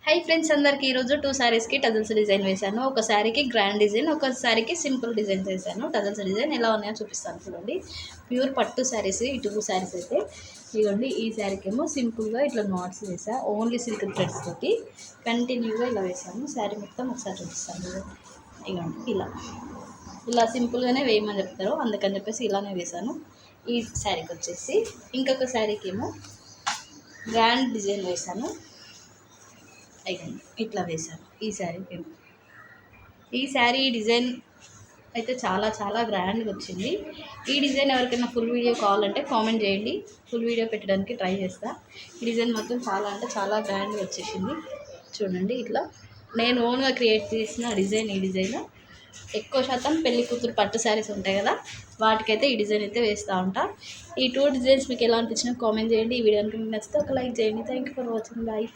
Hi friends అందరికి ఈరోజు 2 శారీస్కి టజల్స్ డిజైన్ వేశాను. ఒక శారీకి గ్రాండ్ డిజైన్, ఒక శారీకి సింపుల్ డిజైన్స్ వేశాను. టజల్స్ డిజైన్ ఎలా ఉన్నాయో చూపిస్తాను చూడండి. ప్యూర్ పట్టు శారీస్ ఈ 2 శారీస్ అయితే ఇదిగోండి. ఈ శారీకి ఏమో సింపుల్గా ఇట్లా నాట్స్ వేసా, ఓన్లీ సిల్క్ థ్రెడ్స్ తోటి కంటిన్యూగా ఇలా వేసాను. శారీ మొత్తం ఒకసారి చూపిస్తాను. ఇదిగోండి ఇలా సింపుల్గానే వేయమని చెప్తారు, అందుకని చెప్పేసి ఇలానే వేసాను. ఈ శారీకి వచ్చేసి ఇంకొక శారీకి ఏమో గ్రాండ్ డిజైన్ వేసాను. ఇట్లా వేశాను. ఈ శారీ డిజైన్ అయితే చాలా చాలా గ్రాండ్గా వచ్చింది. ఈ డిజైన్ ఎవరికైనా ఫుల్ వీడియో కావాలంటే కామెంట్ చేయండి, ఫుల్ వీడియో పెట్టడానికి ట్రై చేస్తా. ఈ డిజైన్ మొత్తం చాలా అంటే చాలా గ్రాండ్గా వచ్చేసింది. చూడండి, ఇట్లా నేను ఓన్గా క్రియేట్ చేసిన డిజైన్. ఈ డిజైన్ ఎక్కువ శాతం పెళ్లి కూతురు పట్టు శారీస్ ఉంటాయి కదా, వాటికైతే ఈ డిజైన్ అయితే వేస్తూ ఉంటా. ఈ 2 డిజైన్స్ మీకు ఎలా అనిపించినా కామెంట్ చేయండి. ఈ వీడియోకి మీకు నచ్చితే ఒక లైక్ చేయండి. Thank you for watching. Bye.